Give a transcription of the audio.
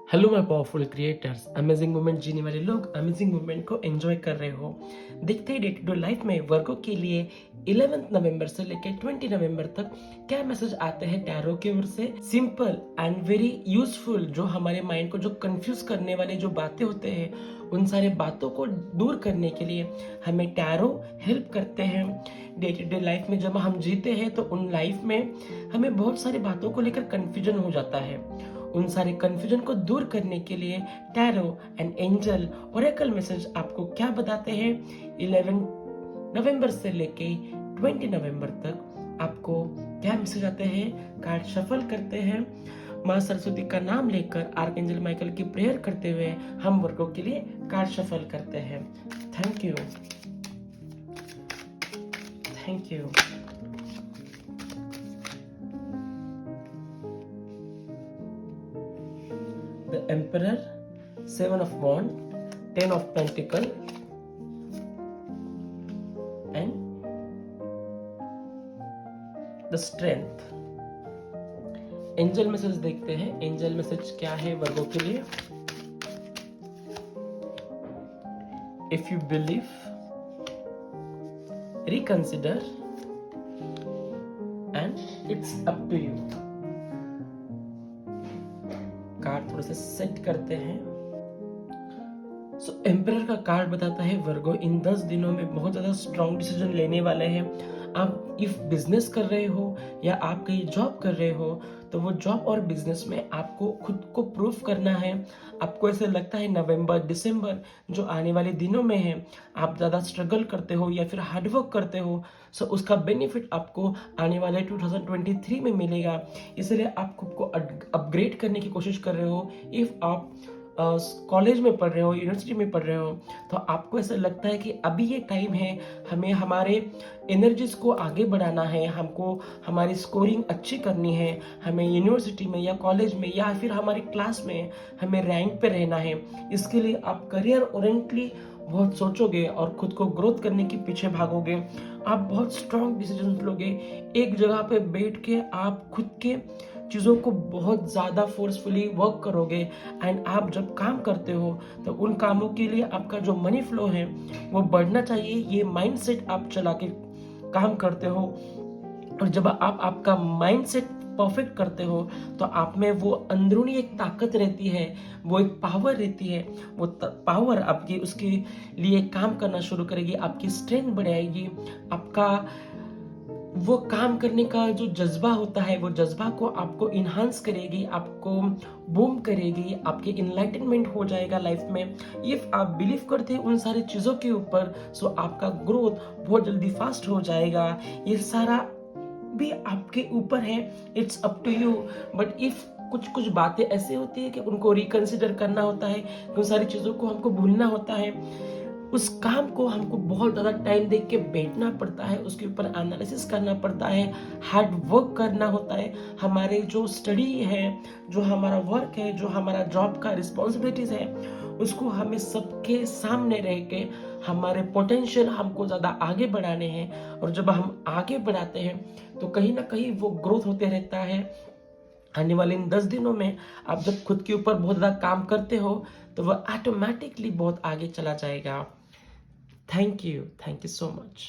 Hello my powerful creators, amazing moment जीने वाले लोग अमेजिंग मोमेंट को एंजॉय कर रहे हो। देखते ही डे टू डे लाइफ में वर्गों के लिए 11 नवंबर से लेकर 20 नवंबर तक क्या मैसेज आते हैं टैरो की ओर से। सिंपल एंड वेरी यूजफुल, जो हमारे माइंड को जो कंफ्यूज करने वाले जो बातें होते हैं, उन सारे बातों को दूर करने के लिए हमें टैरो हेल्प करते हैं। डे टू डे लाइफ में जब हम जीते हैं तो उन लाइफ में हमें बहुत सारी बातों को लेकर कंफ्यूजन हो जाता है। उन सारे कंफ्यूजन को दूर करने के लिए tarot and angel Oracle message आपको क्या बताते हैं 11 नवंबर से लेके 20 नवंबर तक आपको क्या मैसेज आते हैं। कार्ड शफल करते हैं, माँ सरस्वती का नाम लेकर आर्कएंजल माइकल की प्रेयर करते हुए हम वर्गों के लिए कार्ड शफल करते हैं। Thank you, thank you. The Emperor, 7 of Wands, 10 of Pentacles, and the Strength. Angel message देखते हैं, एंजल मैसेज क्या है वर्गों के लिए। If you believe, reconsider, and it's up to you. Card थोड़ा सा सेट करते हैं। सो एम्परर का कार्ड बताता है वर्गो इन 10 दिनों में बहुत ज्यादा स्ट्रॉन्ग डिसीजन लेने वाले हैं। आप इफ बिजनेस कर रहे हो या आप कहीं जॉब कर रहे हो तो वो जॉब और बिजनेस में आपको खुद को प्रूव करना है। आपको ऐसे लगता है नवंबर दिसंबर जो आने वाले दिनों में है, आप ज़्यादा स्ट्रगल करते हो या फिर हार्डवर्क करते हो, सो उसका बेनिफिट आपको आने वाले 2023 में मिलेगा। इसलिए आप खुद को अपग्रेड करने की कोशिश कर रहे हो। इफ़ आप कॉलेज में पढ़ रहे हो, यूनिवर्सिटी में पढ़ रहे हो, तो आपको ऐसा लगता है कि अभी ये टाइम है, हमें हमारे एनर्जीज को आगे बढ़ाना है, हमको हमारी स्कोरिंग अच्छी करनी है, हमें यूनिवर्सिटी में या कॉलेज में या फिर हमारी क्लास में हमें रैंक पे रहना है। इसके लिए आप करियर ओरिएंटली बहुत सोचोगे और खुद को ग्रोथ करने के पीछे भागोगे। आप बहुत स्ट्रॉन्ग डिसीजन लोगे। एक जगह पे बैठ के आप खुद के चीज़ों को बहुत ज़्यादा फोर्सफुली वर्क करोगे। एंड आप जब काम करते हो तो उन कामों के लिए आपका जो मनी फ्लो है वो बढ़ना चाहिए। ये माइंडसेट आप चला के काम करते हो, और जब आप आपका माइंडसेट परफेक्ट करते हो तो आप में वो अंदरूनी एक ताकत रहती है, वो एक पावर रहती है। वो पावर आपकी उसके लिए काम करना शुरू करेगी, आपकी स्ट्रेंथ बढ़ाएगी, आपका वो काम करने का जो जज्बा होता है वो जज्बा को आपको इन्हांस करेगी, आपको बूम करेगी, आपके इनलाइटनमेंट हो जाएगा लाइफ में। इफ आप बिलीव करते हैं उन सारी चीज़ों के ऊपर, सो आपका ग्रोथ बहुत जल्दी फास्ट हो जाएगा। ये सारा भी आपके ऊपर है, it's up to you. But if कुछ कुछ बातें ऐसे होती है कि उनको रिकंसिडर करना होता है, उन सारी चीज़ों को हमको भूलना होता है। उस काम को हमको बहुत ज़्यादा टाइम देख के बैठना पड़ता है, उसके ऊपर एनालिसिस करना पड़ता है, हार्ड वर्क करना होता है। हमारे जो स्टडी है, जो हमारा वर्क है, जो हमारा जॉब का रिस्पॉन्सिबिलिटीज है, उसको हमें सबके सामने रह के हमारे पोटेंशियल हमको ज़्यादा आगे बढ़ाने हैं। और जब हम आगे बढ़ाते हैं तो कहीं ना कहीं वो ग्रोथ होते रहता है। आने वाले इन 10 दिनों में आप जब खुद के ऊपर बहुत ज़्यादा काम करते हो तो वो ऑटोमेटिकली बहुत आगे चला जाएगा। Thank you so much.